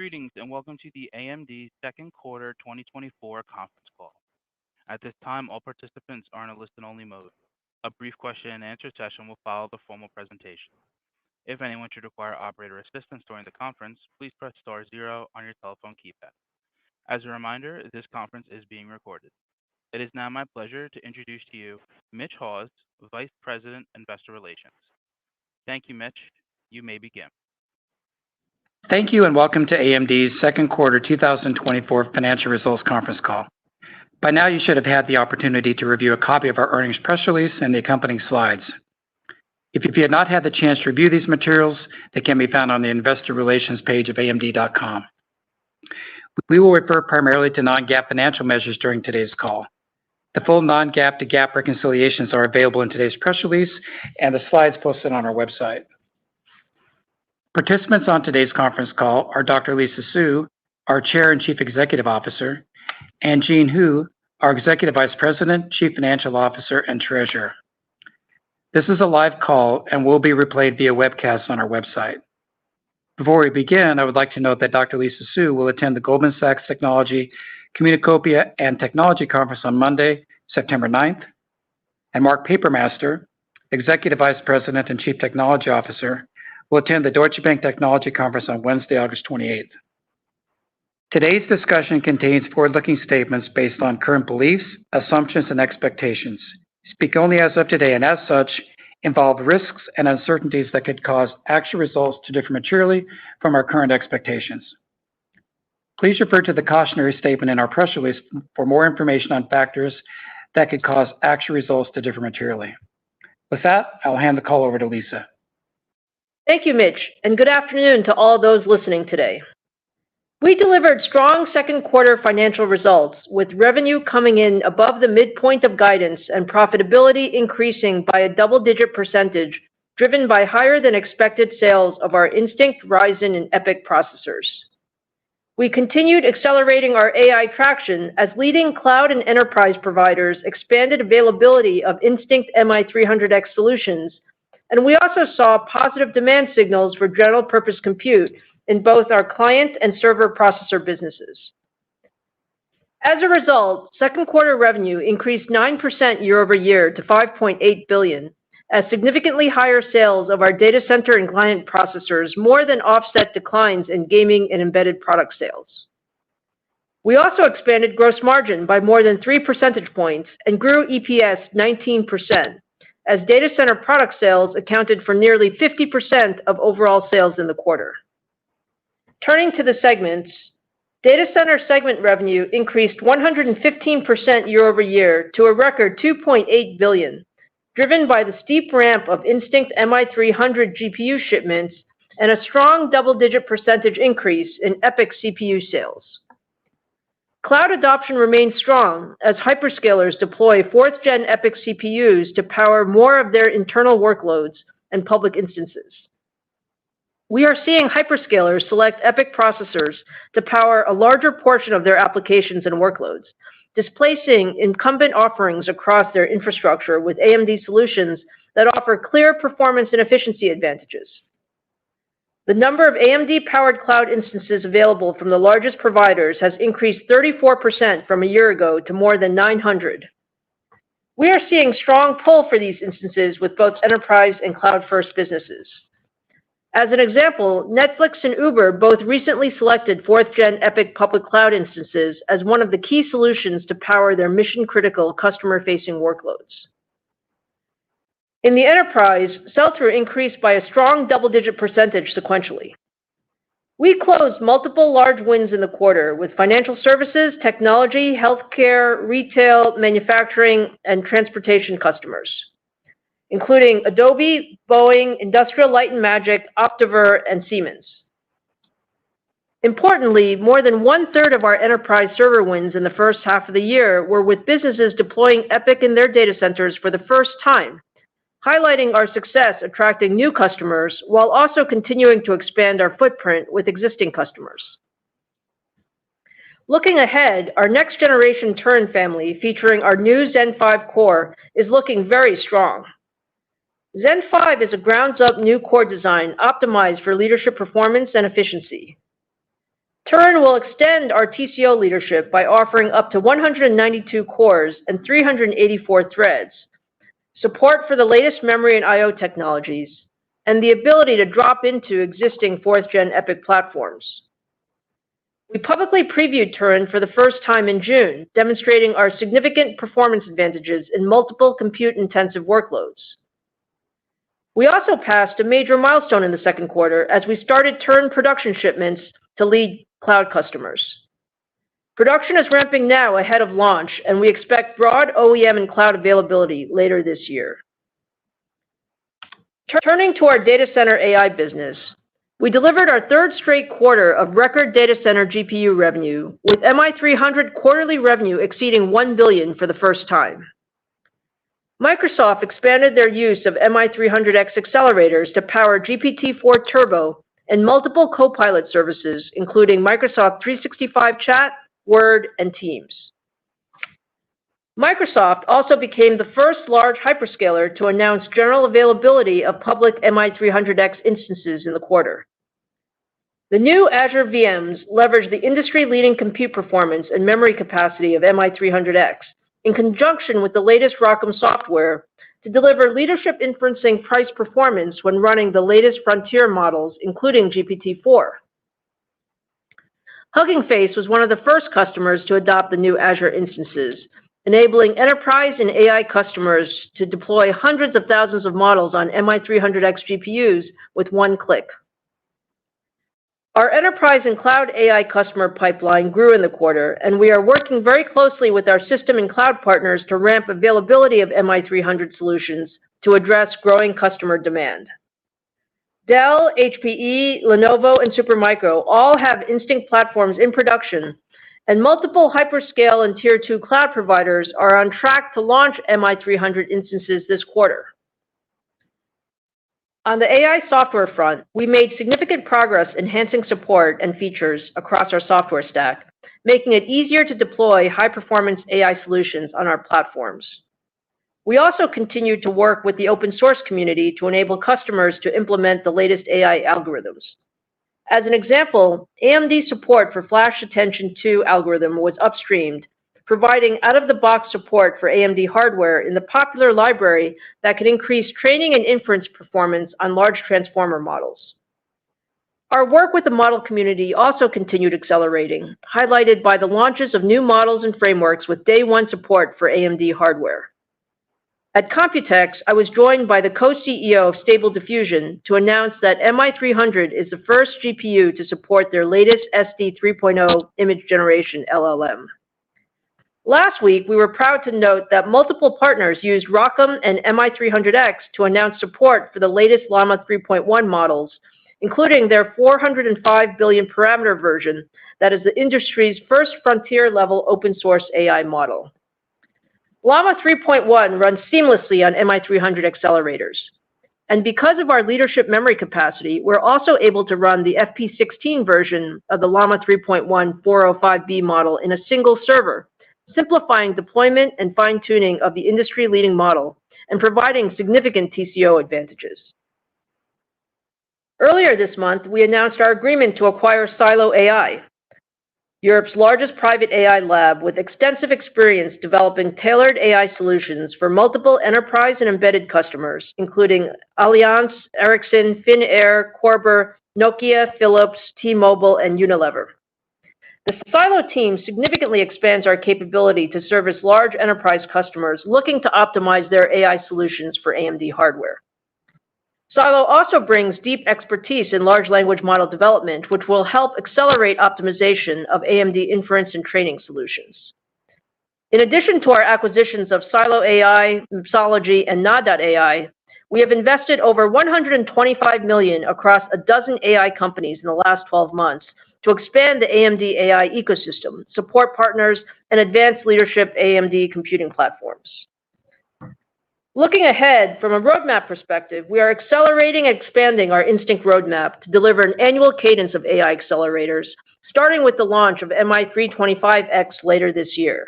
Greetings and welcome to the AMD second quarter 2024 conference call. At this time, all participants are in a listen-only mode. A brief question-and-answer session will follow the formal presentation. If anyone should require operator assistance during the conference, please press star zero on your telephone keypad. As a reminder, this conference is being recorded. It is now my pleasure to introduce to you Mitch Hawes, Vice President, Investor Relations. Thank you, Mitch. You may begin. Thank you and welcome to AMD's second quarter 2024 financial results conference call. By now, you should have had the opportunity to review a copy of our earnings press release and the accompanying slides. If you have not had the chance to review these materials, they can be found on the Investor Relations page of AMD.com. We will refer primarily to non-GAAP financial measures during today's call. The full non-GAAP to GAAP reconciliations are available in today's press release and the slides posted on our website. Participants on today's conference call are Dr. Lisa Su, our Chair and Chief Executive Officer, and Jean Hu, our Executive Vice President, Chief Financial Officer, and Treasurer. This is a live call and will be replayed via webcast on our website. Before we begin, I would like to note that Dr. Lisa Su will attend the Goldman Sachs Technology, Communacopia, and Technology Conference on Monday, September 9th, and Mark Papermaster, Executive Vice President and Chief Technology Officer, will attend the Deutsche Bank Technology Conference on Wednesday, August 28th. Today's discussion contains forward-looking statements based on current beliefs, assumptions, and expectations, speak only as of today, and as such, involve risks and uncertainties that could cause actual results to differ materially from our current expectations. Please refer to the cautionary statement in our press release for more information on factors that could cause actual results to differ materially. With that, I'll hand the call over to Lisa. Thank you, Mitch, and good afternoon to all those listening today. We delivered strong second quarter financial results, with revenue coming in above the midpoint of guidance and profitability increasing by a double-digit percentage, driven by higher than expected sales of our Instinct, Ryzen, and EPYC processors. We continued accelerating our AI traction as leading cloud and enterprise providers expanded availability of Instinct MI300X solutions, and we also saw positive demand signals for general-purpose compute in both our client and server processor businesses. As a result, second quarter revenue increased 9% year-over-year to $5.8 billion, as significantly higher sales of our data center and client processors more than offset declines in gaming and embedded product sales. We also expanded gross margin by more than 3 percentage points and grew EPS 19%, as data center product sales accounted for nearly 50% of overall sales in the quarter. Turning to the segments, data center segment revenue increased 115% year-over-year to a record $2.8 billion, driven by the steep ramp of Instinct MI300 GPU shipments and a strong double-digit percentage increase in EPYC CPU sales. Cloud adoption remains strong as hyperscalers deploy 4th-gen EPYC CPUs to power more of their internal workloads and public instances. We are seeing hyperscalers select EPYC processors to power a larger portion of their applications and workloads, displacing incumbent offerings across their infrastructure with AMD solutions that offer clear performance and efficiency advantages. The number of AMD-powered cloud instances available from the largest providers has increased 34% from a year ago to more than 900. We are seeing strong pull for these instances with both enterprise and cloud-first businesses. As an example, Netflix and Uber both recently selected 4th-gen EPYC public cloud instances as one of the key solutions to power their mission-critical customer-facing workloads. In the enterprise, sell-through increased by a strong double-digit percentage sequentially. We closed multiple large wins in the quarter with financial services, technology, healthcare, retail, manufacturing, and transportation customers, including Adobe, Boeing, Industrial Light and Magic, Optiver, and Siemens. Importantly, more than one-third of our enterprise server wins in the first half of the year were with businesses deploying EPYC in their data centers for the first time, highlighting our success attracting new customers while also continuing to expand our footprint with existing customers. Looking ahead, our next-generation Turin family, featuring our new Zen 5 core, is looking very strong. Zen 5 is a grounds-up new core design optimized for leadership performance and efficiency. Turin will extend our TCO leadership by offering up to 192 cores and 384 threads, support for the latest memory and I/O technologies, and the ability to drop into existing 4th-gen EPYC platforms. We publicly previewed Turin for the first time in June, demonstrating our significant performance advantages in multiple compute-intensive workloads. We also passed a major milestone in the second quarter as we started Turin production shipments to lead cloud customers. Production is ramping now ahead of launch, and we expect broad OEM and cloud availability later this year. Turning to our data center AI business, we delivered our third straight quarter of record data center GPU revenue, with MI300 quarterly revenue exceeding $1 billion for the first time. Microsoft expanded their use of MI300X accelerators to power GPT-4 Turbo and multiple Copilot services, including Microsoft 365 Chat, Word, and Teams. Microsoft also became the first large hyperscaler to announce general availability of public MI300X instances in the quarter. The new Azure VMs leverage the industry-leading compute performance and memory capacity of MI300X in conjunction with the latest ROCm software to deliver leadership inferencing price performance when running the latest frontier models, including GPT-4. Hugging Face was one of the first customers to adopt the new Azure instances, enabling enterprise and AI customers to deploy hundreds of thousands of models on MI300X GPUs with one click. Our enterprise and cloud AI customer pipeline grew in the quarter, and we are working very closely with our system and cloud partners to ramp availability of MI300 solutions to address growing customer demand. Dell, HPE, Lenovo, and Supermicro all have Instinct platforms in production, and multiple hyperscale and Tier 2 cloud providers are on track to launch MI300 instances this quarter. On the AI software front, we made significant progress enhancing support and features across our software stack, making it easier to deploy high-performance AI solutions on our platforms. We also continue to work with the open source community to enable customers to implement the latest AI algorithms. As an example, AMD support for Flash Attention 2 algorithm was upstreamed, providing out-of-the-box support for AMD hardware in the popular library that can increase training and inference performance on large transformer models. Our work with the model community also continued accelerating, highlighted by the launches of new models and frameworks with day one support for AMD hardware. At Computex, I was joined by the co-CEO of Stable Diffusion to announce that MI300 is the first GPU to support their latest SD 3.0 image generation LLM. Last week, we were proud to note that multiple partners used ROCm and MI300X to announce support for the latest Llama 3.1 models, including their 405 billion parameter version that is the industry's first frontier-level open-source AI model. Llama 3.1 runs seamlessly on MI300 accelerators. And because of our leadership memory capacity, we're also able to run the FP16 version of the Llama 3.1 405B model in a single server, simplifying deployment and fine-tuning of the industry-leading model and providing significant TCO advantages. Earlier this month, we announced our agreement to acquire Silo AI, Europe's largest private AI lab with extensive experience developing tailored AI solutions for multiple enterprise and embedded customers, including Allianz, Ericsson, Finnair, Körber, Nokia, Philips, T-Mobile, and Unilever. The Silo team significantly expands our capability to service large enterprise customers looking to optimize their AI solutions for AMD hardware. Silo also brings deep expertise in large language model development, which will help accelerate optimization of AMD inference and training solutions. In addition to our acquisitions of Silo AI, Mipsology, and Nod.ai, we have invested over $125 million across a dozen AI companies in the last 12 months to expand the AMD AI ecosystem, support partners, and advance leadership AMD computing platforms. Looking ahead, from a roadmap perspective, we are accelerating and expanding our Instinct roadmap to deliver an annual cadence of AI accelerators, starting with the launch of MI325X later this year.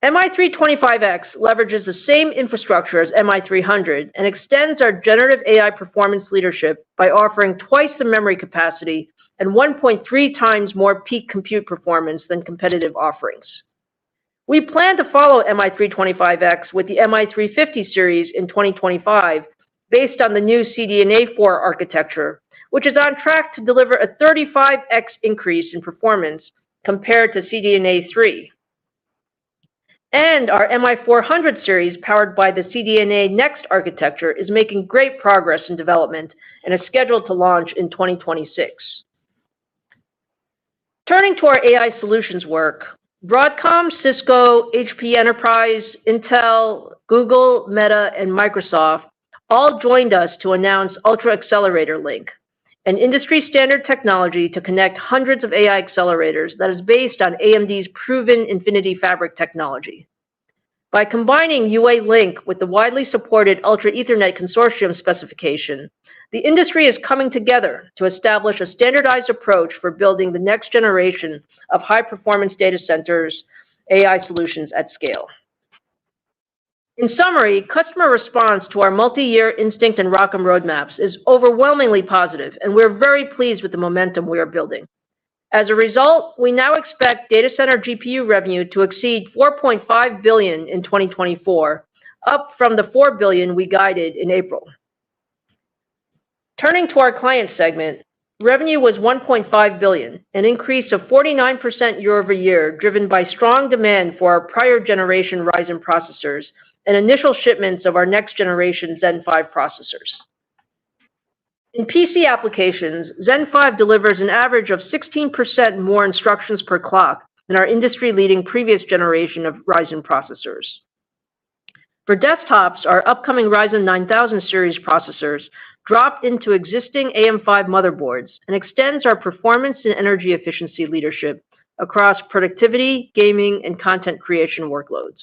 MI325X leverages the same infrastructure as MI300 and extends our generative AI performance leadership by offering twice the memory capacity and 1.3 times more peak compute performance than competitive offerings. We plan to follow MI325X with the MI350 series in 2025 based on the new CDNA 4 architecture, which is on track to deliver a 35x increase in performance compared to CDNA 3. And our MI400 series, powered by the CDNA Next architecture, is making great progress in development and is scheduled to launch in 2026. Turning to our AI solutions work, Broadcom, Cisco, HP Enterprise, Intel, Google, Meta, and Microsoft all joined us to announce Ultra Accelerator Link, an industry-standard technology to connect hundreds of AI accelerators that is based on AMD's proven Infinity Fabric technology. By combining UA Link with the widely supported Ultra Ethernet Consortium specification, the industry is coming together to establish a standardized approach for building the next generation of high-performance data centers AI solutions at scale. In summary, customer response to our multi-year Instinct and ROCm roadmaps is overwhelmingly positive, and we're very pleased with the momentum we are building. As a result, we now expect data center GPU revenue to exceed $4.5 billion in 2024, up from the $4 billion we guided in April. Turning to our client segment, revenue was $1.5 billion, an increase of 49% year-over-year, driven by strong demand for our prior generation Ryzen processors and initial shipments of our next generation Zen 5 processors. In PC applications, Zen 5 delivers an average of 16% more instructions per clock than our industry-leading previous generation of Ryzen processors. For desktops, our upcoming Ryzen 9000 series processors dropped into existing AM5 motherboards and extends our performance and energy efficiency leadership across productivity, gaming, and content creation workloads.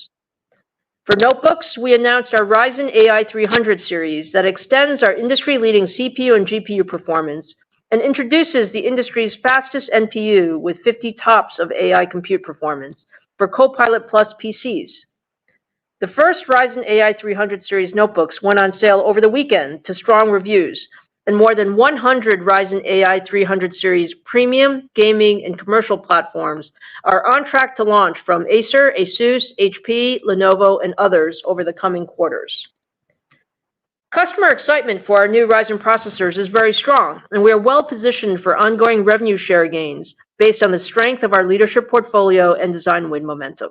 For notebooks, we announced our Ryzen AI 300 series that extends our industry-leading CPU and GPU performance and introduces the industry's fastest NPU with 50 TOPS of AI compute performance for Copilot+ PCs. The first Ryzen AI 300 series notebooks went on sale over the weekend to strong reviews, and more than 100 Ryzen AI 300 series premium, gaming, and commercial platforms are on track to launch from Acer, Asus, HP, Lenovo, and others over the coming quarters. Customer excitement for our new Ryzen processors is very strong, and we are well positioned for ongoing revenue share gains based on the strength of our leadership portfolio and design win momentum.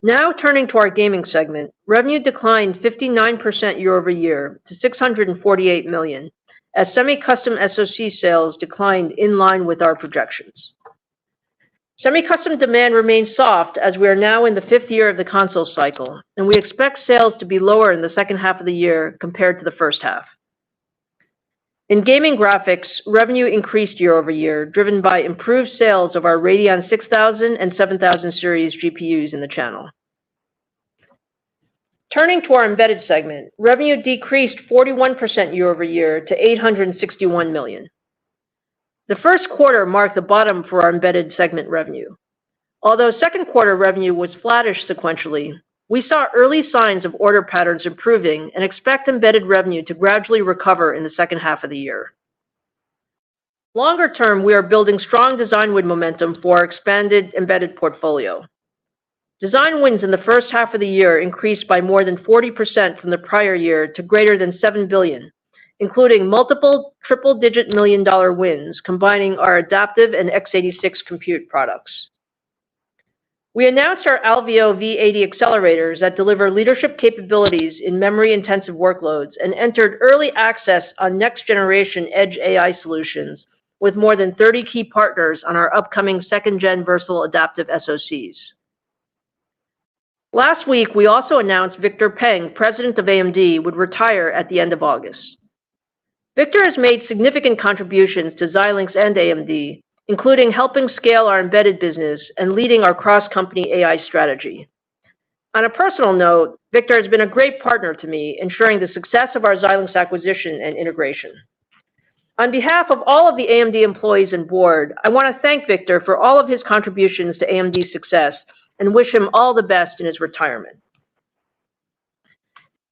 Now turning to our gaming segment, revenue declined 59% year-over-year to $648 million, as semi-custom SoC sales declined in line with our projections. Semi-custom demand remains soft as we are now in the fifth year of the console cycle, and we expect sales to be lower in the second half of the year compared to the first half. In gaming graphics, revenue increased year-over-year, driven by improved sales of our Radeon 6000 and 7000 series GPUs in the channel. Turning to our embedded segment, revenue decreased 41% year-over-year to $861 million. The first quarter marked the bottom for our embedded segment revenue. Although second quarter revenue was flattish sequentially, we saw early signs of order patterns improving and expect embedded revenue to gradually recover in the second half of the year. Longer term, we are building strong design win momentum for our expanded embedded portfolio. Design wins in the first half of the year increased by more than 40% from the prior year to greater than $7 billion, including multiple triple-digit million-dollar wins combining our adaptive and x86 compute products. We announced our Alveo V80 accelerators that deliver leadership capabilities in memory-intensive workloads and entered early access on next-generation edge AI solutions with more than 30 key partners on our upcoming second-gen Versal adaptive SoCs. Last week, we also announced Victor Peng, president of AMD, would retire at the end of August. Victor has made significant contributions to Xilinx and AMD, including helping scale our embedded business and leading our cross-company AI strategy. On a personal note, Victor has been a great partner to me, ensuring the success of our Xilinx acquisition and integration. On behalf of all of the AMD employees and board, I want to thank Victor for all of his contributions to AMD's success and wish him all the best in his retirement.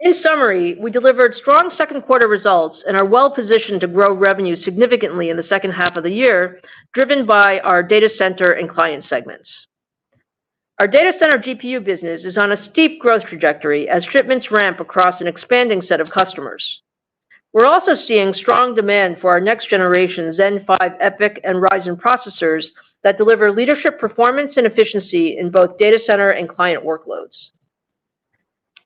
In summary, we delivered strong second quarter results and are well positioned to grow revenue significantly in the second half of the year, driven by our data center and client segments. Our data center GPU business is on a steep growth trajectory as shipments ramp across an expanding set of customers. We're also seeing strong demand for our next generation Zen 5 EPYC and Ryzen processors that deliver leadership performance and efficiency in both data center and client workloads.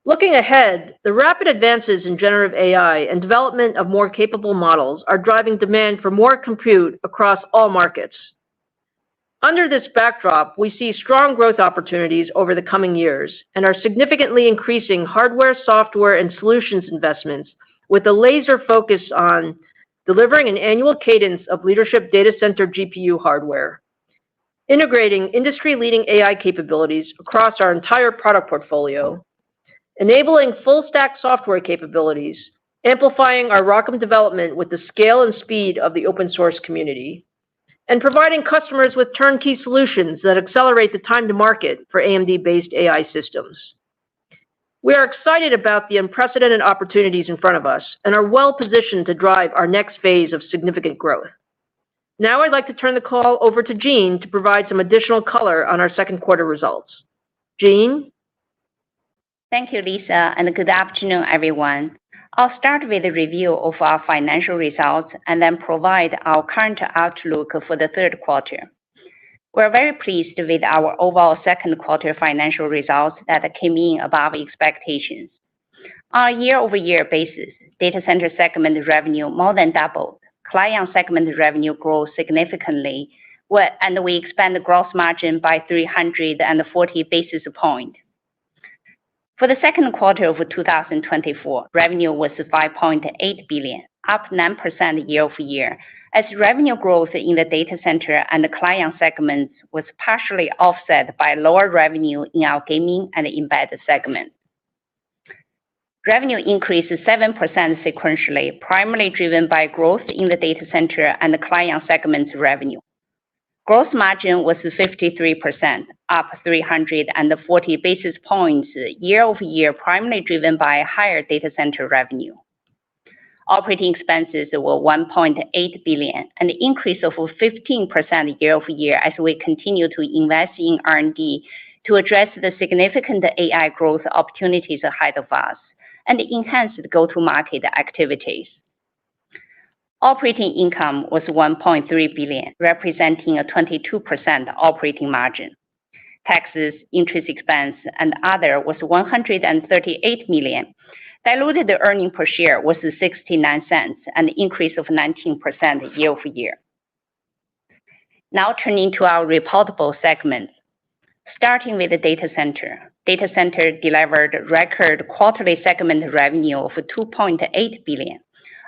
Looking ahead, the rapid advances in generative AI and development of more capable models are driving demand for more compute across all markets. Under this backdrop, we see strong growth opportunities over the coming years and are significantly increasing hardware, software, and solutions investments with a laser focus on delivering an annual cadence of leadership data center GPU hardware, integrating industry-leading AI capabilities across our entire product portfolio, enabling full-stack software capabilities, amplifying our ROCm development with the scale and speed of the open source community, and providing customers with turnkey solutions that accelerate the time to market for AMD-based AI systems. We are excited about the unprecedented opportunities in front of us and are well positioned to drive our next phase of significant growth. Now I'd like to turn the call over to Jean to provide some additional color on our second quarter results. Jean? Thank you, Lisa, and good afternoon, everyone. I'll start with a review of our financial results and then provide our current outlook for the third quarter. We're very pleased with our overall second quarter financial results that came in above expectations. On a year-over-year basis, data center segment revenue more than doubled. Client segment revenue grew significantly, and we expanded gross margin by 340 basis points. For the second quarter of 2024, revenue was $5.8 billion, up 9% year-over-year, as revenue growth in the data center and the client segments was partially offset by lower revenue in our gaming and embedded segments. Revenue increased 7% sequentially, primarily driven by growth in the data center and the client segments revenue. Gross margin was 53%, up 340 basis points year-over-year, primarily driven by higher data center revenue. Operating expenses were $1.8 billion, an increase of 15% year-over-year as we continue to invest in R&D to address the significant AI growth opportunities ahead of us and enhance the go-to-market activities. Operating income was $1.3 billion, representing a 22% operating margin. Taxes, interest expense, and other was $138 million. Diluted earnings per share was 69 cents, an increase of 19% year-over-year. Now turning to our reportable segments. Starting with the data center. Data center delivered record quarterly segment revenue of $2.8 billion,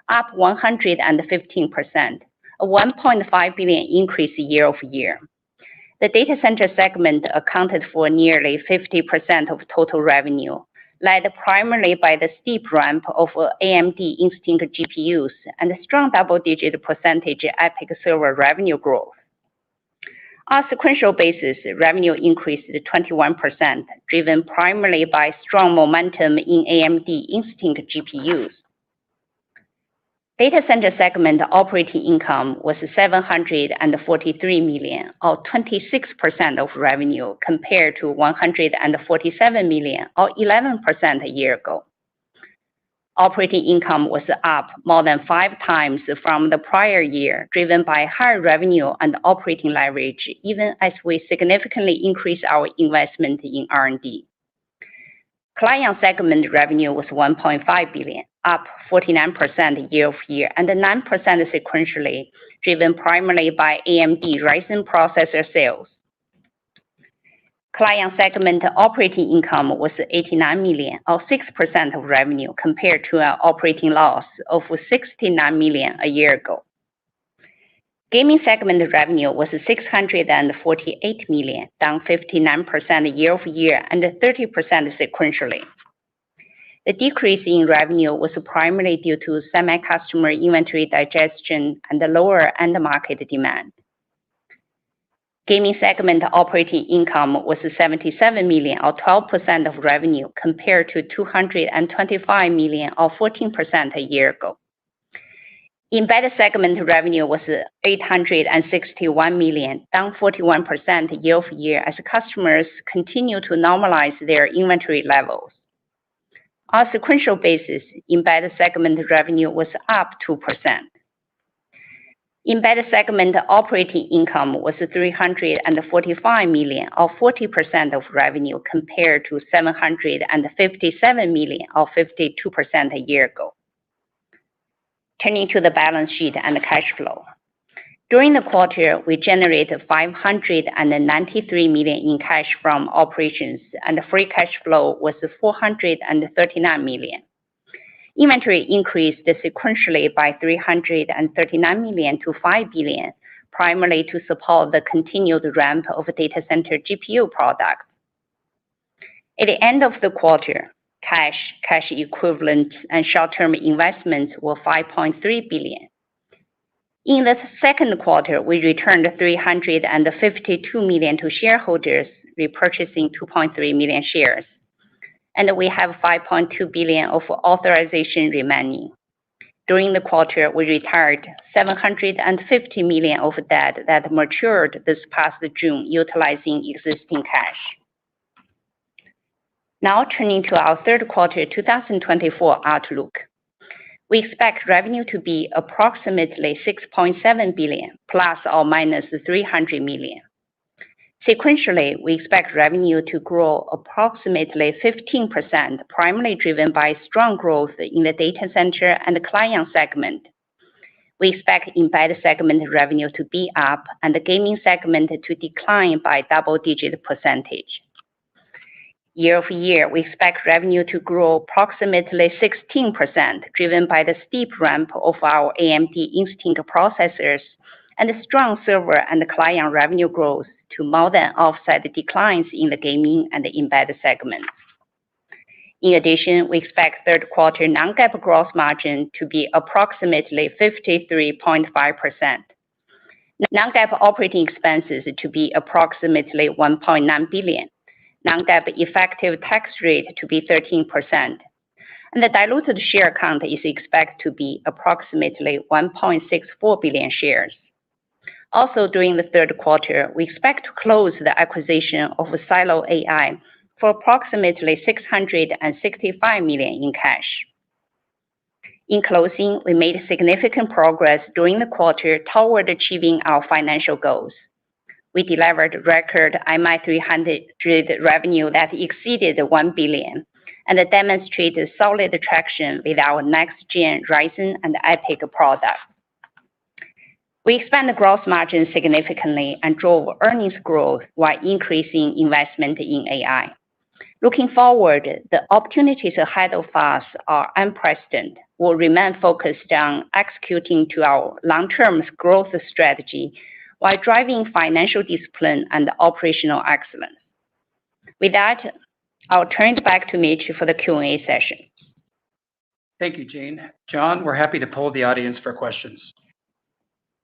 up 115%, a $1.5 billion increase year-over-year. The data center segment accounted for nearly 50% of total revenue, led primarily by the steep ramp of AMD Instinct GPUs and strong double-digit percentage EPYC server revenue growth. On a sequential basis, revenue increased 21%, driven primarily by strong momentum in AMD Instinct GPUs. Data center segment operating income was $743 million, or 26% of revenue, compared to $147 million, or 11% a year ago. Operating income was up more than 5 times from the prior year, driven by higher revenue and operating leverage, even as we significantly increased our investment in R&D. Client segment revenue was $1.5 billion, up 49% year-over-year and 9% sequentially, driven primarily by AMD Ryzen processor sales. Client segment operating income was $89 million, or 6% of revenue, compared to an operating loss of $69 million a year ago. Gaming segment revenue was $648 million, down 59% year-over-year and 30% sequentially. The decrease in revenue was primarily due to semi-customer inventory digestion and the lower end market demand. Gaming segment operating income was $77 million, or 12% of revenue, compared to $225 million, or 14% a year ago. Embedded segment revenue was $861 million, down 41% year-over-year as customers continue to normalize their inventory levels. On a sequential basis, embedded segment revenue was up 2%. Embedded segment operating income was $345 million, or 40% of revenue, compared to $757 million, or 52% a year ago. Turning to the balance sheet and cash flow. During the quarter, we generated $593 million in cash from operations, and free cash flow was $439 million. Inventory increased sequentially by $339 million to $5 billion, primarily to support the continued ramp of data center GPU products. At the end of the quarter, cash equivalents, and short-term investments were $5.3 billion. In the second quarter, we returned $352 million to shareholders, repurchasing 2.3 million shares, and we have $5.2 billion of authorization remaining. During the quarter, we retired $750 million of debt that matured this past June, utilizing existing cash. Now turning to our third quarter 2024 outlook. We expect revenue to be approximately $6.7 billion, plus or minus $300 million. Sequentially, we expect revenue to grow approximately 15%, primarily driven by strong growth in the data center and the client segment. We expect embedded segment revenue to be up and the gaming segment to decline by double-digit percentage. Year-over-year, we expect revenue to grow approximately 16%, driven by the steep ramp of our AMD Instinct processors and the strong server and client revenue growth to more than offset the declines in the gaming and the embedded segments. In addition, we expect third quarter non-GAAP gross margin to be approximately 53.5%. Non-GAAP operating expenses to be approximately $1.9 billion. Non-GAAP effective tax rate to be 13%, and the diluted share count is expected to be approximately 1.64 billion shares. Also, during the third quarter, we expect to close the acquisition of Silo AI for approximately $665 million in cash. In closing, we made significant progress during the quarter toward achieving our financial goals. We delivered record MI300 revenue that exceeded $1 billion and demonstrated solid traction with our next-gen Ryzen and EPYC products. We expanded gross margin significantly and drove earnings growth while increasing investment in AI. Looking forward, the opportunities ahead of us are unprecedented. We'll remain focused on executing to our long-term growth strategy while driving financial discipline and operational excellence. With that, I'll turn it back to Mitch for the Q&A session. Thank you, Jean. John, we're happy to poll the audience for questions.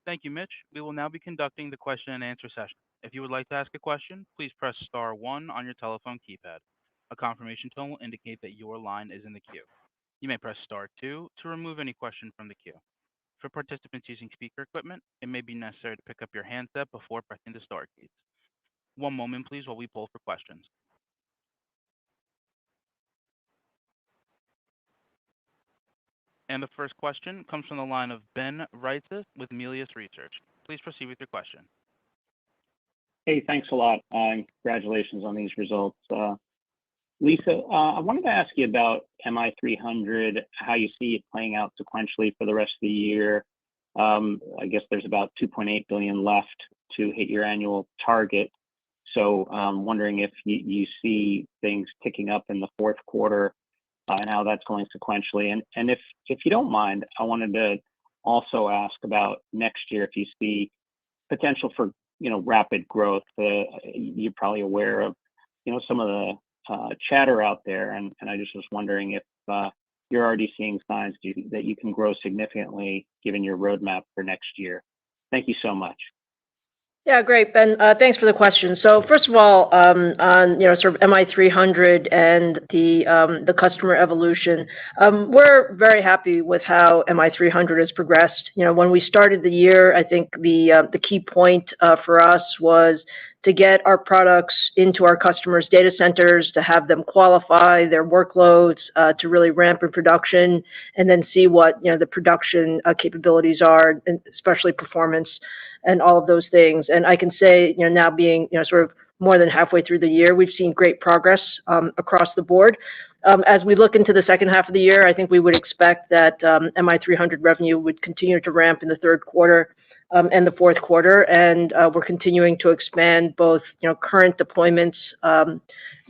Thank you, Mitch. We will now be conducting the question and answer session. If you would like to ask a question, please press star 1 on your telephone keypad. A confirmation tone will indicate that your line is in the queue. You may press star 2 to remove any question from the queue. For participants using speaker equipment, it may be necessary to pick up your handset before pressing the star keys. One moment, please, while we poll for questions. And the first question comes from the line of Ben Reitzes with Melius Research. Please proceed with your question. Hey, thanks a lot, and congratulations on these results. Lisa, I wanted to ask you about MI300, how you see it playing out sequentially for the rest of the year. I guess there's about $2.8 billion left to hit your annual target. So I'm wondering if you see things picking up in the fourth quarter and how that's going sequentially. And if you don't mind, I wanted to also ask about next year if you see potential for rapid growth. You're probably aware of some of the chatter out there, and I just was wondering if you're already seeing signs that you can grow significantly given your roadmap for next year. Thank you so much. Yeah, great, Ben. Thanks for the question. So first of all, on sort of MI300 and the customer evolution, we're very happy with how MI300 has progressed. When we started the year, I think the key point for us was to get our products into our customers' data centers, to have them qualify their workloads, to really ramp in production, and then see what the production capabilities are, and especially performance and all of those things. And I can say, now being, sort of more than halfway through the year, we've seen great progress across the board. As we look into the second half of the year, I think we would expect that MI300 revenue would continue to ramp in the third quarter and the fourth quarter, and we're continuing to expand both, current deployments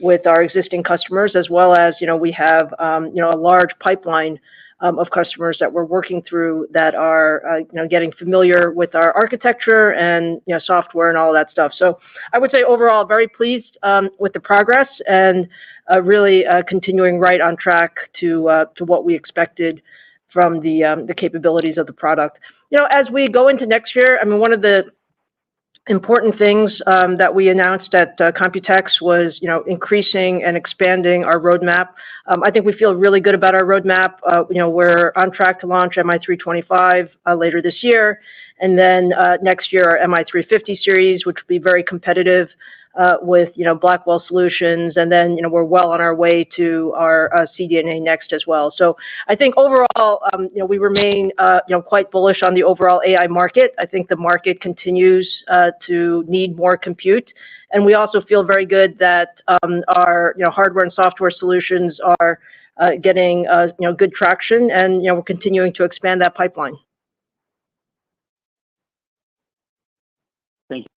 with our existing customers, as well as, we have, a large pipeline of customers that we're working through that are, getting familiar with our architecture and, software and all of that stuff. So I would say overall, very pleased with the progress and really continuing right on track to what we expected from the capabilities of the product. As we go into next year, I mean, one of the important things that we announced at Computex was, increasing and expanding our roadmap. I think we feel really good about our roadmap. We're on track to launch MI325 later this year, and then next year our MI350 series, which will be very competitive with Blackwell solutions, and then we're well on our way to our CDNA Next as well. So I think overall, we remain quite bullish on the overall AI market. I think the market continues to need more compute, and we also feel very good that our hardware and software solutions are getting good traction, and we're continuing to expand that pipeline. Thank you.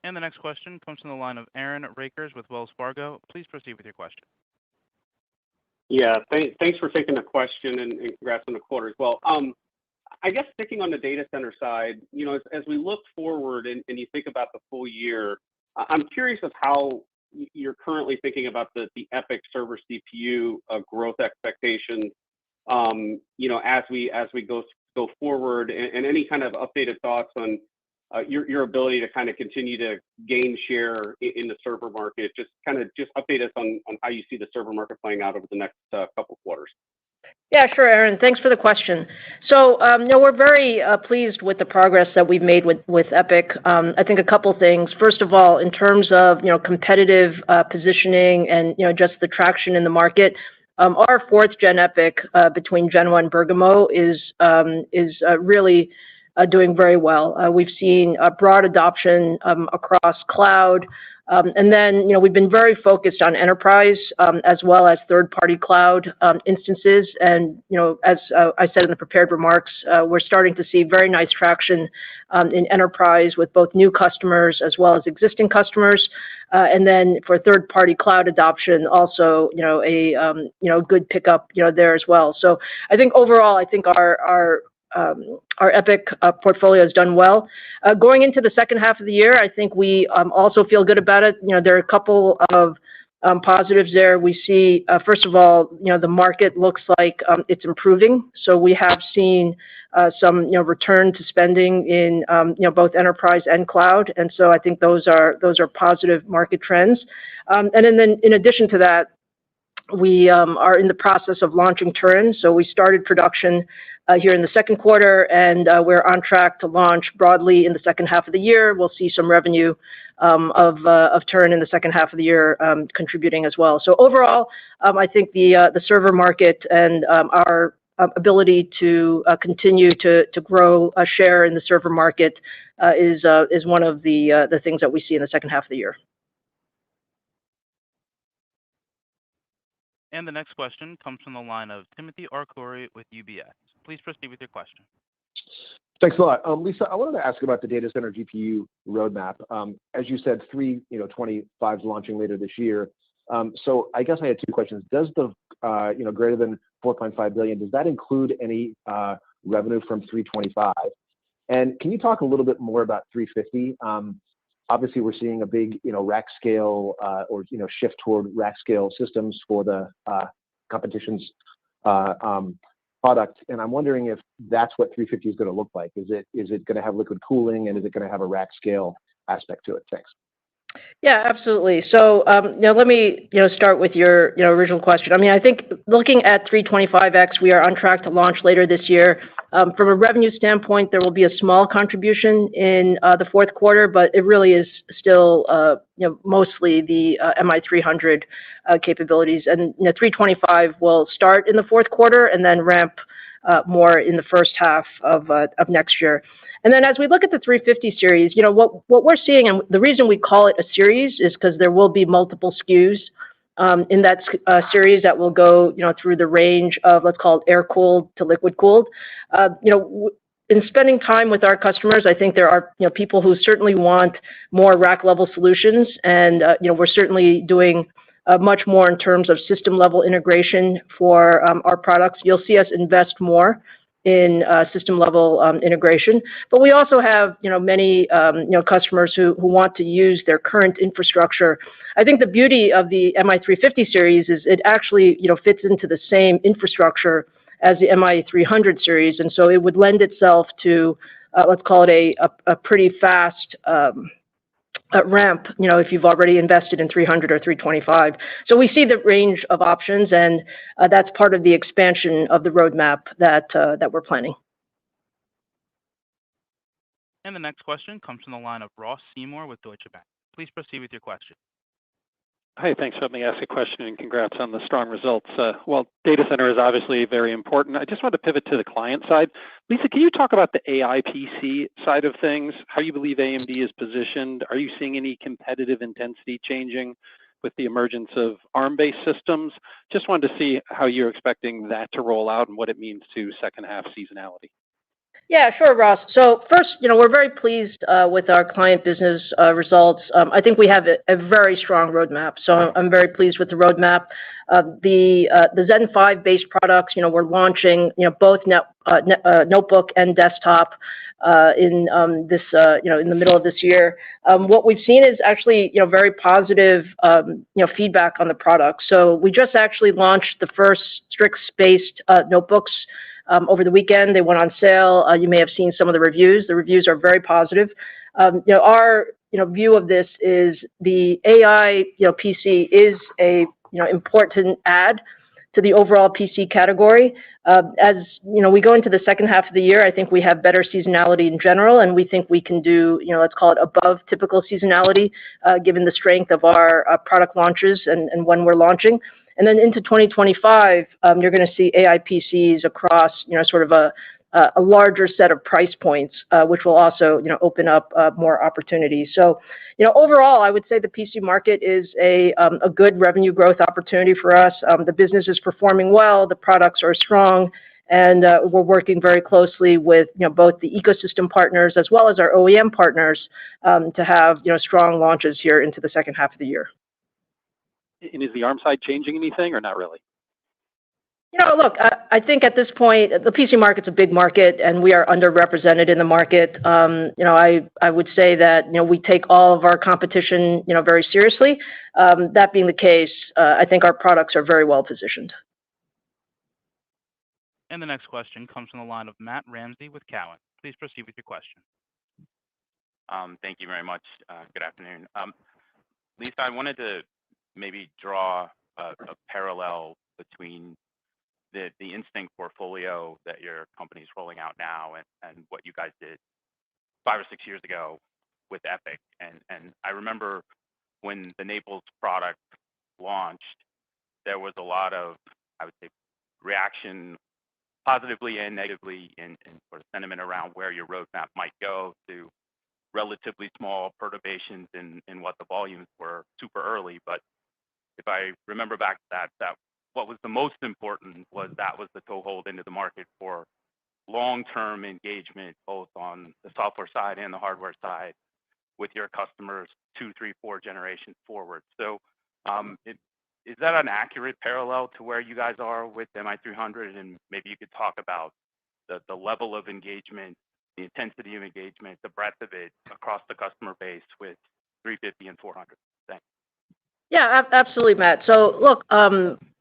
And the next question comes from the line of Aaron Rakers with Wells Fargo. Please proceed with your question. Yeah, thanks for taking the question, and congrats on the quarter as well. I guess sticking on the data center side, as we look forward and you think about the full year, I'm curious of how you're currently thinking about the EPYC server CPU growth expectations, as we go forward, and any kind of updated thoughts on your ability to kind of continue to gain share in the server market. Just update us on how you see the server market playing out over the next couple quarters. Yeah, sure, Aaron. Thanks for the question. So, we're very pleased with the progress that we've made with EPYC. I think a couple things. First of all, in terms of competitive positioning and just the traction in the market, our 4th gen EPYC between Gen 1 Bergamo is really doing very well. We've seen a broad adoption across cloud, and then we've been very focused on enterprise as well as third-party cloud instances. And as I said in the prepared remarks, we're starting to see very nice traction in enterprise with both new customers as well as existing customers. And then for third-party cloud adoption, also a good pickup there as well. So I think overall, I think our EPYC portfolio has done well. Going into the second half of the year, I think we also feel good about it. There are a couple of positives there. We see, first of all, the market looks like it's improving. So we have seen some return to spending in both enterprise and cloud, and so I think those are positive market trends. And then in addition to that, we are in the process of launching Turin. So we started production here in the second quarter, and we're on track to launch broadly in the second half of the year. We'll see some revenue of Turin in the second half of the year contributing as well. So overall, I think the server market and our ability to continue to grow a share in the server market is one of the things that we see in the second half of the year. And the next question comes from the line of Timothy Arcuri with UBS. Please proceed with your question. Thanks a lot. Lisa, I wanted to ask about the data center GPU roadmap. As you said, 325s launching later this year. So I guess I had two questions. Does the greater than $4.5 billion, does that include any revenue from 325? And can you talk a little bit more about 350? Obviously, we're seeing a big rack scale or shift toward rack scale systems for the competition's product, and I'm wondering if that's what 350 is going to look like. Is it going to have liquid cooling, and is it going to have a rack scale aspect to it? Thanks. Yeah, absolutely. So, let me, start with your, original question. I mean, I think looking at 325X, we are on track to launch later this year. From a revenue standpoint, there will be a small contribution in the fourth quarter, but it really is still, mostly the MI300 capabilities. And 325 will start in the fourth quarter and then ramp more in the first half of next year. And then as we look at the 350 series, what we're seeing, and the reason we call it a series is because there will be multiple SKUs in that series that will go, through the range of, let's call it air-cooled to liquid-cooled. In spending time with our customers, I think there are, people who certainly want more rack-level solutions, and, we're certainly doing much more in terms of system-level integration for our products. You'll see us invest more in system-level integration. But we also have, many, customers who want to use their current infrastructure. I think the beauty of the MI350 series is it actually, fits into the same infrastructure as the MI300 series, and so it would lend itself to, let's call it a pretty fast ramp, if you've already invested in 300 or 325. So we see the range of options, and that's part of the expansion of the roadmap that we're planning. And the next question comes from the line of Ross Seymour with Deutsche Bank. Please proceed with your question. Hi, thanks for letting me ask a question, and congrats on the strong results. Well, data center is obviously very important. I just want to pivot to the client side. Lisa, can you talk about the AI PC side of things, how you believe AMD is positioned? Are you seeing any competitive intensity changing with the emergence of ARM-based systems? Just wanted to see how you're expecting that to roll out and what it means to second half seasonality. Yeah, sure, Ross. So first, we're very pleased with our client business results. I think we have a very strong roadmap, so I'm very pleased with the roadmap. The Zen 5 based products, we're launching, both notebook and desktop in this, in the middle of this year. What we've seen is actually, very positive, feedback on the product. So we just actually launched the first Strix-based notebooks over the weekend. They went on sale. You may have seen some of the reviews. The reviews are very positive. Our view of this is the AI PC is a important add to the overall PC category. As we go into the second half of the year, I think we have better seasonality in general, and we think we can do, let's call it above typical seasonality, given the strength of our product launches and when we're launching. And then into 2025, you're going to see AI PCs across, sort of a larger set of price points, which will also, open up more opportunities. So, overall, I would say the PC market is a good revenue growth opportunity for us. The business is performing well, the products are strong, and we're working very closely with, both the ecosystem partners as well as our OEM partners to have, strong launches here into the second half of the year. And is the ARM side changing anything or not really? Look, I think at this point, the PC market's a big market, and we are underrepresented in the market. I would say that, we take all of our competition, very seriously. That being the case, I think our products are very well positioned. And the next question comes from the line of Matt Ramsey with Cowen. Please proceed with your question. Thank you very much. Good afternoon. Lisa, I wanted to maybe draw a parallel between the Instinct portfolio that your company's rolling out now and what you guys did 5 or 6 years ago with Epic. And I remember when the Naples product launched, there was a lot of, I would say, reaction positively and negatively in sort of sentiment around where your roadmap might go to relatively small perturbations in what the volumes were super early. But if I remember back to that what was the most important was that was the toehold into the market for long-term engagement, both on the software side and the hardware side with your customers 2, 3, 4 generations forward. So is that an accurate parallel to where you guys are with MI300? And maybe you could talk about the level of engagement, the intensity of engagement, the breadth of it across the customer base with 350 and 400. Thanks. Yeah, absolutely, Matt. So look,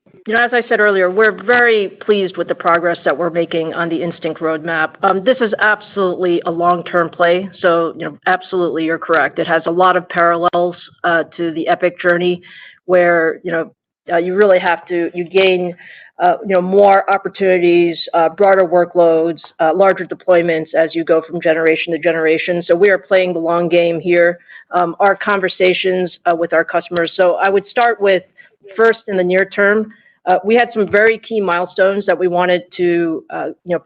As I said earlier, we're very pleased with the progress that we're making on the Instinct roadmap. This is absolutely a long-term play, so absolutely you're correct. It has a lot of parallels to the EPIC journey, where you really have to gain more opportunities, broader workloads, larger deployments as you go from generation to generation. So we are playing the long game here. Our conversations with our customers. So I would start with first in the near term. We had some very key milestones that we wanted to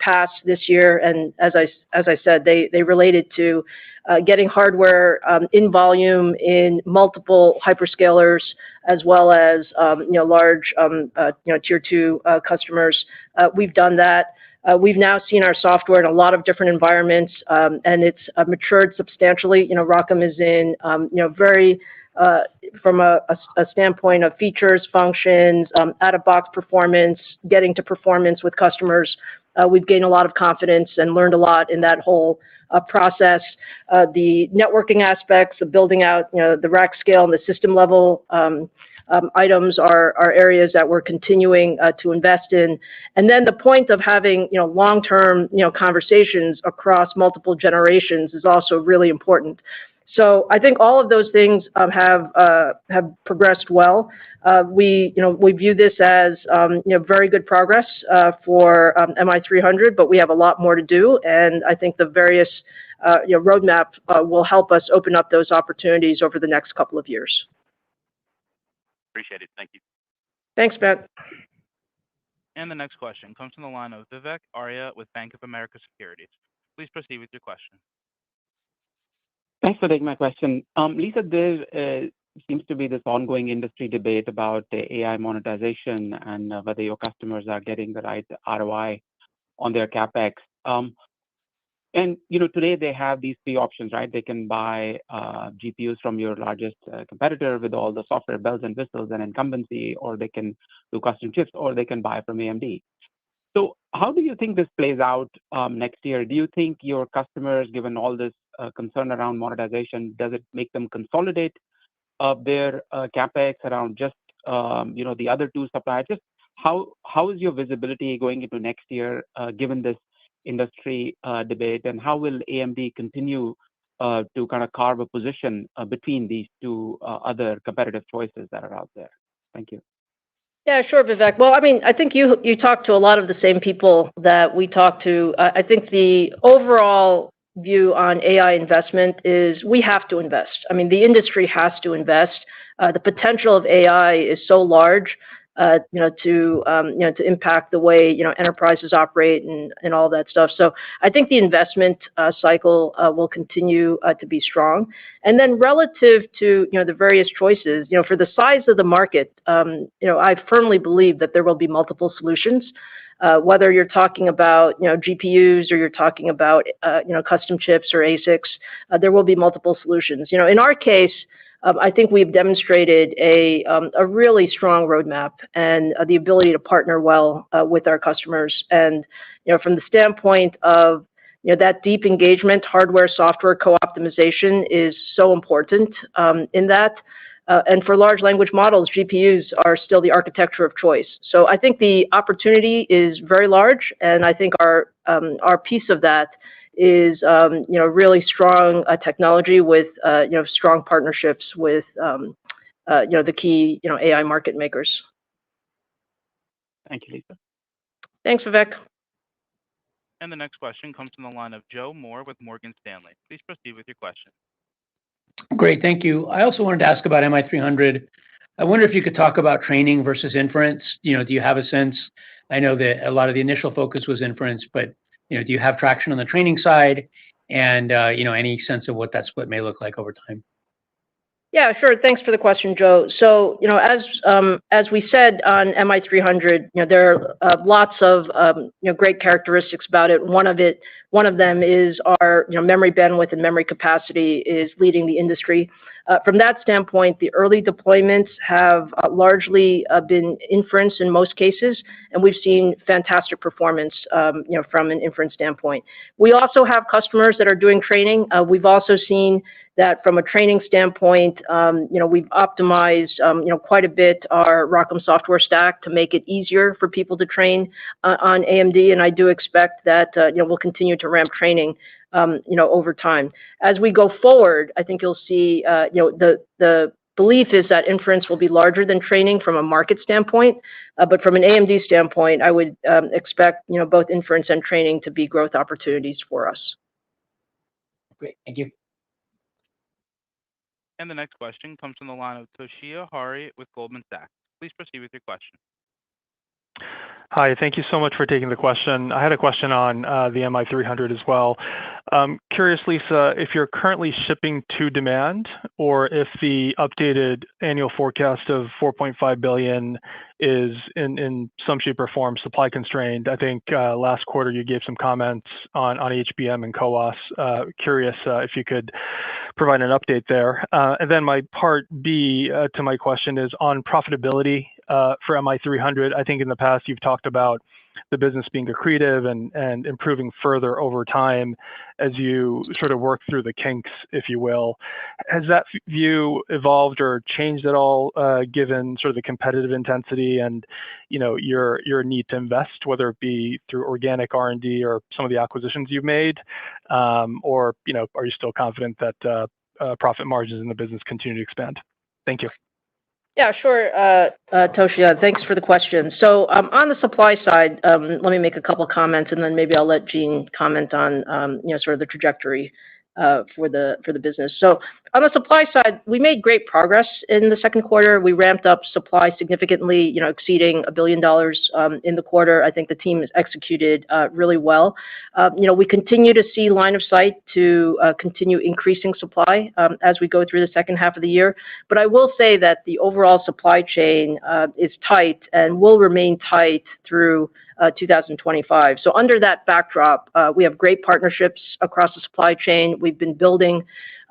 pass this year, and as I said, they related to getting hardware in volume in multiple hyperscalers, as well as large tier 2 customers. We've done that. We've now seen our software in a lot of different environments, and it's matured substantially. ROCm is in very from a standpoint of features, functions, out-of-box performance, getting to performance with customers. We've gained a lot of confidence and learned a lot in that whole process. The networking aspects of building out the rack scale and the system level items are areas that we're continuing to invest in. And then the point of having long-term conversations across multiple generations is also really important. So I think all of those things have progressed well. We view this as very good progress for MI300, but we have a lot more to do, and I think the various roadmap will help us open up those opportunities over the next couple of years. Appreciate it. Thank you. Thanks, Matt. And the next question comes from the line of Vivek Arya with Bank of America Securities. Please proceed with your question. Thanks for taking my question. Lisa, there seems to be this ongoing industry debate about the AI monetization and whether your customers are getting the right ROI on their CapEx. And today they have these three options, right? They can buy GPUs from your largest competitor with all the software bells and whistles and incumbency, or they can do custom chips, or they can buy from AMD. So how do you think this plays out next year? Do you think your customers, given all this concern around monetization, does it make them consolidate their CapEx around just the other two suppliers? Just how is your visibility going into next year given this industry debate, and how will AMD continue to kind of carve a position between these two other competitive choices that are out there? Thank you. Yeah, sure, Vivek. Well, I mean, I think you talk to a lot of the same people that we talk to. I think the overall view on AI investment is we have to invest. I mean, the industry has to invest. The potential of AI is so large, to impact the way enterprises operate and all that stuff. So I think the investment cycle will continue to be strong. And then relative to the various choices, for the size of the market, I firmly believe that there will be multiple solutions. Whether you're talking about GPUs or you're talking about custom chips or ASICs, there will be multiple solutions. In our case, I think we've demonstrated a really strong roadmap and the ability to partner well with our customers. And from the standpoint of that deep engagement, hardware software co-optimization is so important in that. And for large language models, GPUs are still the architecture of choice. So I think the opportunity is very large, and I think our piece of that is really strong technology with strong partnerships with the key AI market makers. Thank you, Lisa. Thanks, Vivek. And the next question comes from the line of Joe Moore with Morgan Stanley. Please proceed with your question. Great, thank you. I also wanted to ask about MI300. I wonder if you could talk about training versus inference. Do you have a sense? I know that a lot of the initial focus was inference, but do you have traction on the training side, and any sense of what that split may look like over time? Yeah, sure. Thanks for the question, Joe. So, as we said on MI300, there are lots of great characteristics about it. One of them is our memory bandwidth and memory capacity is leading the industry. From that standpoint, the early deployments have largely been inference in most cases, and we've seen fantastic performance, from an inference standpoint. We also have customers that are doing training. We've also seen that from a training standpoint, we've optimized, quite a bit our ROCm software stack to make it easier for people to train on AMD, and I do expect that, we'll continue to ramp training, over time. As we go forward, I think you'll see, the belief is that inference will be larger than training from a market standpoint, but from an AMD standpoint, I would expect, both inference and training to be growth opportunities for us. Great. Thank you. And the next question comes from the line of Toshiya Hari with Goldman Sachs. Please proceed with your question. Hi, thank you so much for taking the question. I had a question on the MI300 as well. Curious, Lisa, if you're currently shipping to demand or if the updated annual forecast of $4.5 billion is in some shape or form supply constrained. I think last quarter you gave some comments on HBM and CoWoS. Curious if you could provide an update there. And then my part B to my question is on profitability for MI300. I think in the past you've talked about the business being accretive and improving further over time as you sort of work through the kinks, if you will. Has that view evolved or changed at all given sort of the competitive intensity and your need to invest, whether it be through organic R&D or some of the acquisitions you've made, or are you still confident that profit margins in the business continue to expand? Thank you. Yeah, sure, Toshiya. Thanks for the question. So on the supply side, let me make a couple comments, and then maybe I'll let Jean comment on sort of the trajectory for the business. So on the supply side, we made great progress in the second quarter. We ramped up supply significantly, exceeding $1 billion in the quarter. I think the team has executed really well. We continue to see line of sight to continue increasing supply as we go through the second half of the year. But I will say that the overall supply chain is tight and will remain tight through 2025. So under that backdrop, we have great partnerships across the supply chain. We've been building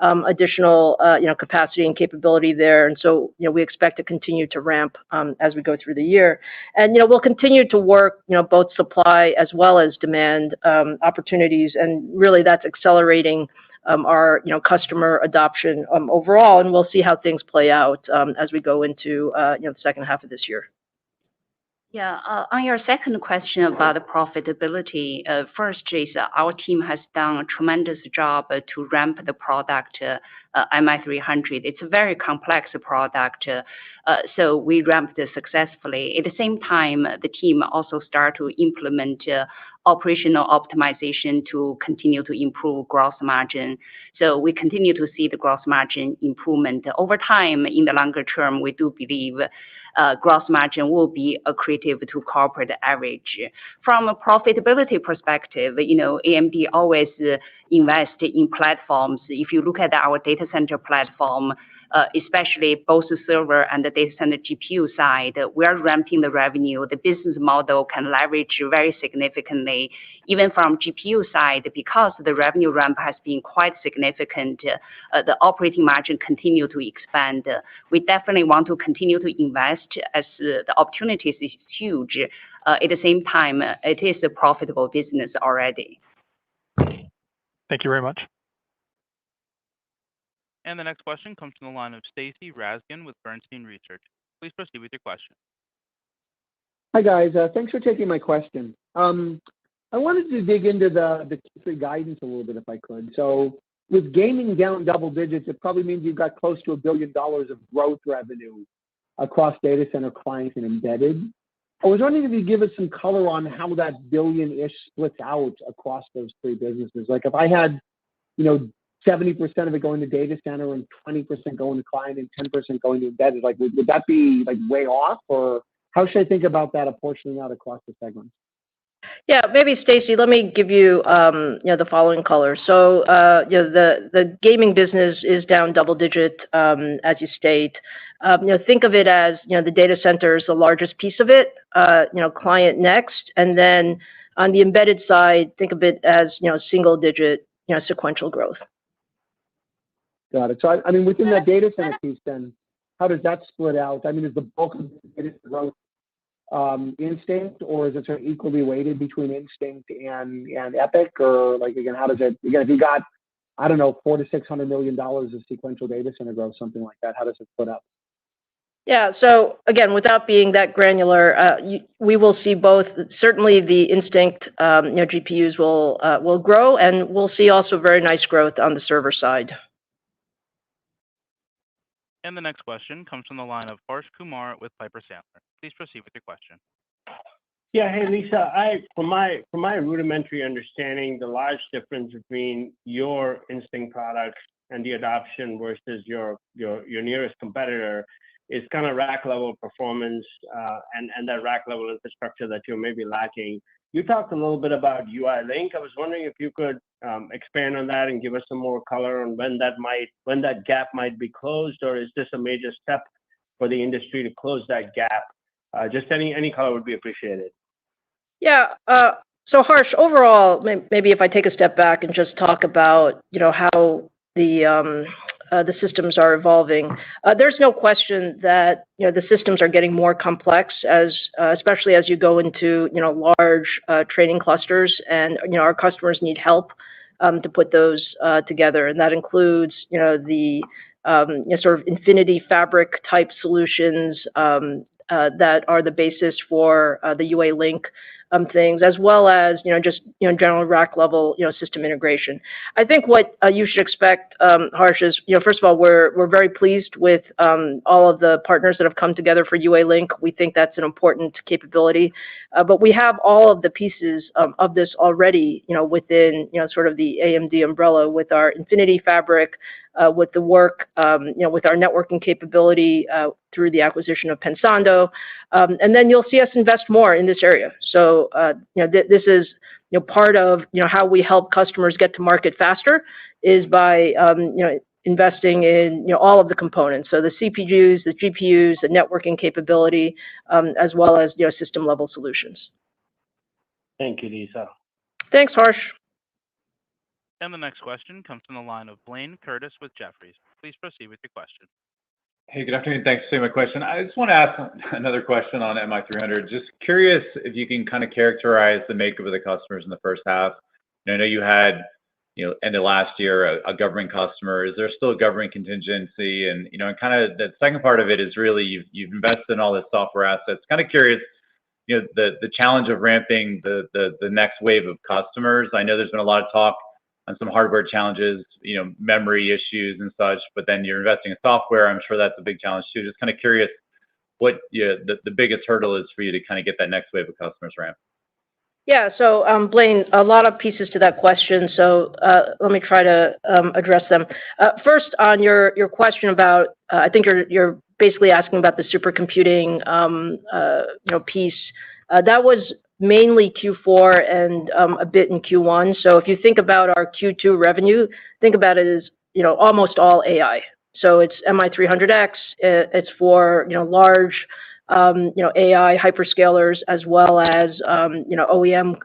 additional capacity and capability there, and so we expect to continue to ramp as we go through the year. And we'll continue to work both supply as well as demand opportunities, and really that's accelerating our customer adoption overall, and we'll see how things play out as we go into the second half of this year. Yeah, on your second question about the profitability, first, Jason, our team has done a tremendous job to ramp the product MI300. It's a very complex product, so we ramped it successfully. At the same time, the team also started to implement operational optimization to continue to improve gross margin. So we continue to see the gross margin improvement. Over time, in the longer term, we do believe gross margin will be accretive to corporate average. From a profitability perspective, AMD always invest in platforms. If you look at our data center platform, especially both the server and the data center GPU side, we are ramping the revenue. The business model can leverage very significantly, even from GPU side, because the revenue ramp has been quite significant. The operating margin continue to expand. We definitely want to continue to invest as the opportunities is huge. At the same time, it is a profitable business already. Thank you very much. And the next question comes from the line of Stacy Rasgon with Bernstein Research. Please proceed with your question. Hi, guys. Thanks for taking my question. I wanted to dig into the Q3 guidance a little bit, if I could. So with gaming down double digits, it probably means you've got close to $1 billion of growth revenue across data center, clients, and embedded. I was wondering if you could give us some color on how that billion-ish splits out across those three businesses. Like if I had, 70% of it going to data center and 20% going to client and 10% going to embedded, like would that be like way off, or how should I think about that apportioning out across the segments? Yeah, maybe Stacy, let me give you the following color. So the gaming business is down double digit, as you state. Think of it as the data center is the largest piece of it, client next, and then on the embedded side, think of it as single digit sequential growth. Got it. So, I mean, within that data center piece, then, how does that split out? I mean, is the bulk of the data growth Instinct, or is it sort of equally weighted between Instinct and Epic? Or, like, again, how does it, again, if you got, I don't know, $400 to $600 million of sequential data center growth, something like that, how does it split up? Yeah. So again, without being that granular, we will see both. Certainly, the Instinct GPUs will grow, and we'll see also very nice growth on the server side. And the next question comes from the line of Harsh Kumar with Piper Sandler. Please proceed with your question. Yeah. Hey, Lisa. From my rudimentary understanding, the large difference between your Instinct products and the adoption versus your nearest competitor is kind of rack level performance and that rack level infrastructure that you're maybe lacking. You talked a little bit about UI Link. I was wondering if you could expand on that and give us some more color on when that gap might be closed, or is this a major step for the industry to close that gap? Just any color would be appreciated. Yeah. So Harsh, overall, maybe if I take a step back and just talk about how the systems are evolving. There's no question that the systems are getting more complex especially as you go into large training clusters, and our customers need help to put those together, and that includes the sort of Infinity Fabric type solutions that are the basis for the UA Link things, as well as just general rack level system integration. I think what you should expect, Harsh, is first of all, we're very pleased with all of the partners that have come together for UA Link. We think that's an important capability, but we have all of the pieces of this already within sort of the AMD umbrella with our Infinity Fabric, with the work with our networking capability through the acquisition of Pensando, and then you'll see us invest more in this area. So this is part of how we help customers get to market faster is by investing in all of the components. So the CPUs, the GPUs, the networking capability, as well as system level solutions. Thank you, Lisa. Thanks, Harsh. And the next question comes from the line of Blaine Curtis with Jefferies. Please proceed with your question. Hey, good afternoon. Thanks for taking my question. I just want to ask another question on MI300. Just curious if you can kind of characterize the makeup of the customers in the first half. I know you had, end of last year, a government customer. Is there still a government contingency? And, and kind of the second part of it is really you've invested in all this software assets. Kind of curious, the challenge of ramping the next wave of customers. I know there's been a lot of talk on some hardware challenges, memory issues and such, but then you're investing in software. I'm sure that's a big challenge too. Just kind of curious what the biggest hurdle is for you to kind of get that next wave of customers ramped. Yeah. So, Blaine, a lot of pieces to that question. So let me try to address them. First, on your question about, I think you're basically asking about the supercomputing piece. That was mainly Q4 and a bit in Q1. So if you think about our Q2 revenue, think about it as almost all AI. So it's MI300X. It's for large AI hyperscalers, as well as OEM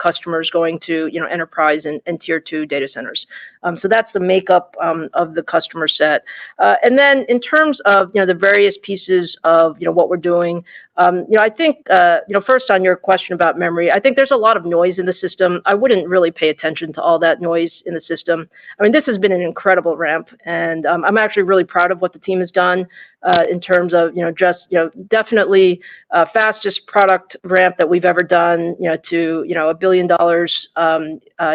customers going to enterprise and tier 2 data centers. So that's the makeup of the customer set. And then in terms of the various pieces of what we're doing, I think first on your question about memory, I think there's a lot of noise in the system. I wouldn't really pay attention to all that noise in the system. I mean, this has been an incredible ramp, and I'm actually really proud of what the team has done in terms of definitely fastest product ramp that we've ever done to $1 billion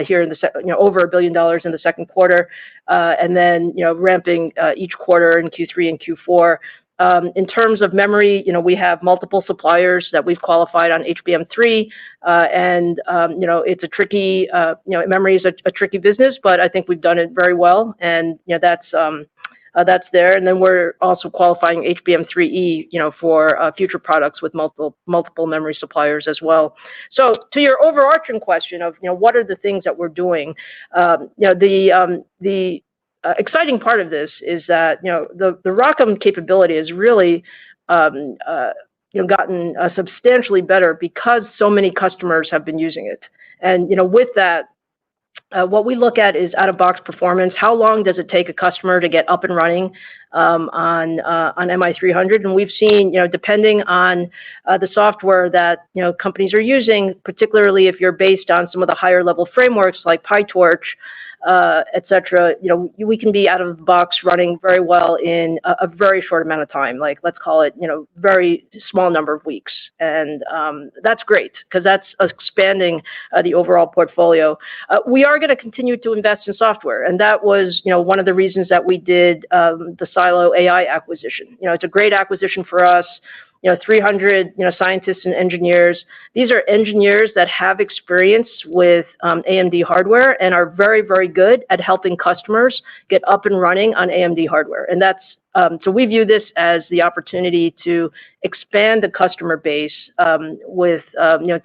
here in the over $1 billion in the second quarter, and then ramping each quarter in Q3 and Q4. In terms of memory, we have multiple suppliers that we've qualified on HBM3, and it's a tricky memory is a tricky business, but I think we've done it very well, and that's there. And then we're also qualifying HBM3E, for future products with multiple memory suppliers as well. So to your overarching question of what are the things that we're doing, the exciting part of this is that the ROCm capability has really gotten substantially better because so many customers have been using it, and with that, What we look at is out-of-box performance. How long does it take a customer to get up and running on MI300? And we've seen, depending on the software that companies are using, particularly if you're based on some of the higher level frameworks like PyTorch, et cetera, we can be out of the box running very well in a very short amount of time, like let's call it, very small number of weeks. And that's great because that's expanding the overall portfolio. We are going to continue to invest in software. And that was, one of the reasons that we did the Silo AI acquisition. It's a great acquisition for us. 300, scientists and engineers. These are engineers that have experience with AMD hardware and are very, very good at helping customers get up and running on AMD hardware. And that's so we view this as the opportunity to expand the customer base with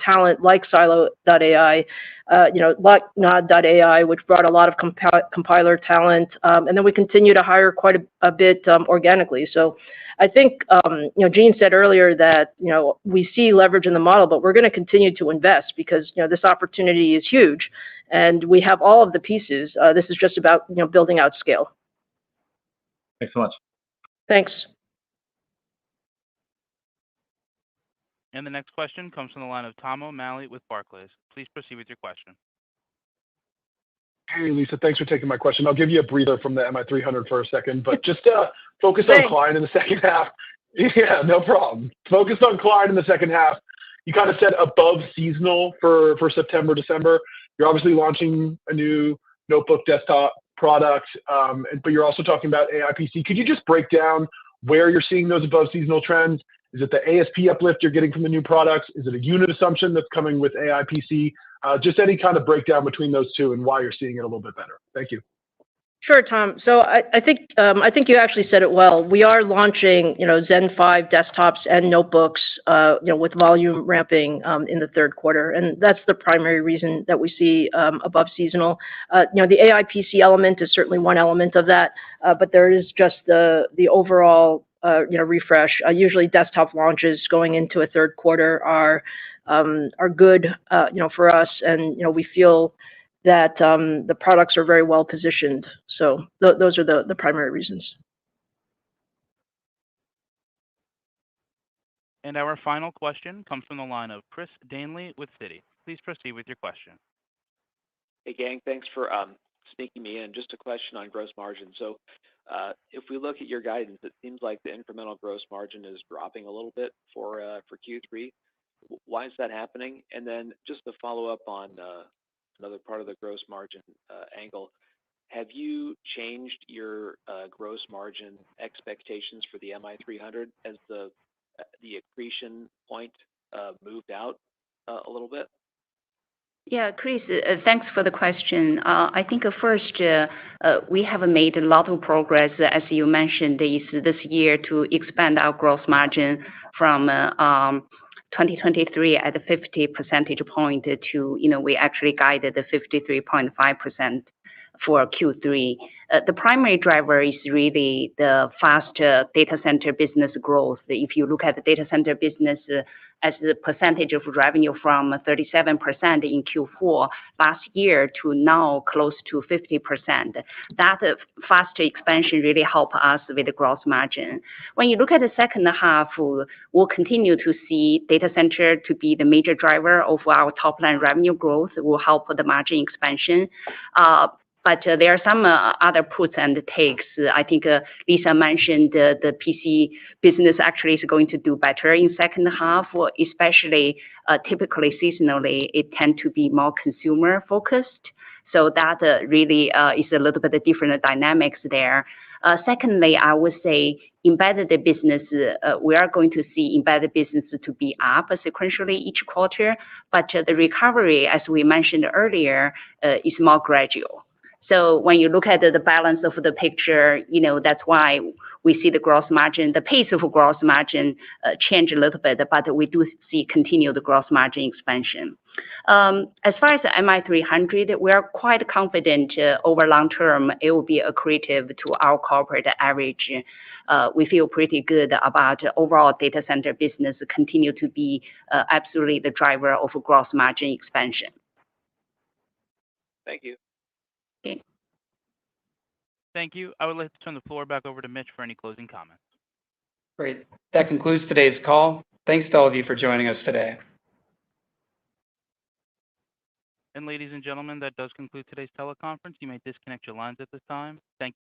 talent like Silo.ai, like Nod.ai, which brought a lot of compiler talent, and then we continue to hire quite a bit organically. So I think Jean said earlier that we see leverage in the model, but we're going to continue to invest because this opportunity is huge, and we have all of the pieces. This is just about building out scale. Thanks so much. Thanks. And the next question comes from the line of Tom O'Malley with Barclays. Please proceed with your question. Hey, Lisa, thanks for taking my question. I'll give you a breather from the MI300 for a second, but just focus on client in the second half. Yeah, no problem. Focus on client in the second half. You kind of said above seasonal for September, December. You're obviously launching a new notebook desktop product, but you're also talking about AI PC. Could you just break down where you're seeing those above seasonal trends? Is it the ASP uplift you're getting from the new products? Is it a unit assumption that's coming with AI PC? Just any kind of breakdown between those two and why you're seeing it a little bit better. Thank you. Sure, Tom. So I think you actually said it well. We are launching Zen 5 desktops and notebooks with volume ramping in the third quarter, and that's the primary reason that we see above seasonal. The AI PC element is certainly one element of that, but there is just the overall refresh. Usually desktop launches going into a third quarter are good for us, and we feel that the products are very well positioned. So those are the primary reasons. And our final question comes from the line of Chris Danely with Citi. Please proceed with your question. Hey, gang, thanks for sneaking me in. Just a question on gross margin. So if we look at your guidance, it seems like the incremental gross margin is dropping a little bit for Q3. Why is that happening? And then just to follow up on another part of the gross margin angle, have you changed your gross margin expectations for the MI300 as the accretion point moved out a little bit? Yeah, Chris, thanks for the question. I think first, we have made a lot of progress, as you mentioned, this year to expand our gross margin from 2023 at a 50 percentage point to, we actually guided the 53.5% for Q3. The primary driver is really the faster data center business growth. If you look at the data center business as the percentage of revenue from 37% in Q4 last year to now close to 50%, that faster expansion really helped us with the gross margin. When you look at the second half, we'll continue to see data center to be the major driver of our top line revenue growth. It will help the margin expansion. But there are some other puts and takes. I think Lisa mentioned the PC business actually is going to do better in second half, especially typically seasonally, it tends to be more consumer focused. So that really is a little bit of different dynamics there. Secondly, I would say embedded business, we are going to see embedded business to be up sequentially each quarter, but the recovery, as we mentioned earlier, is more gradual. So when you look at the balance of the picture, that's why we see the gross margin, the pace of gross margin change a little bit, but we do see continued gross margin expansion. As far as the MI300, we are quite confident over long term, it will be accretive to our corporate average. We feel pretty good about overall data center business continue to be absolutely the driver of gross margin expansion. Thank you. Okay. Thank you. I would like to turn the floor back over to Mitch for any closing comments. Great. That concludes today's call. Thanks to all of you for joining us today. And ladies and gentlemen, that does conclude today's teleconference. You may disconnect your lines at this time. Thank you.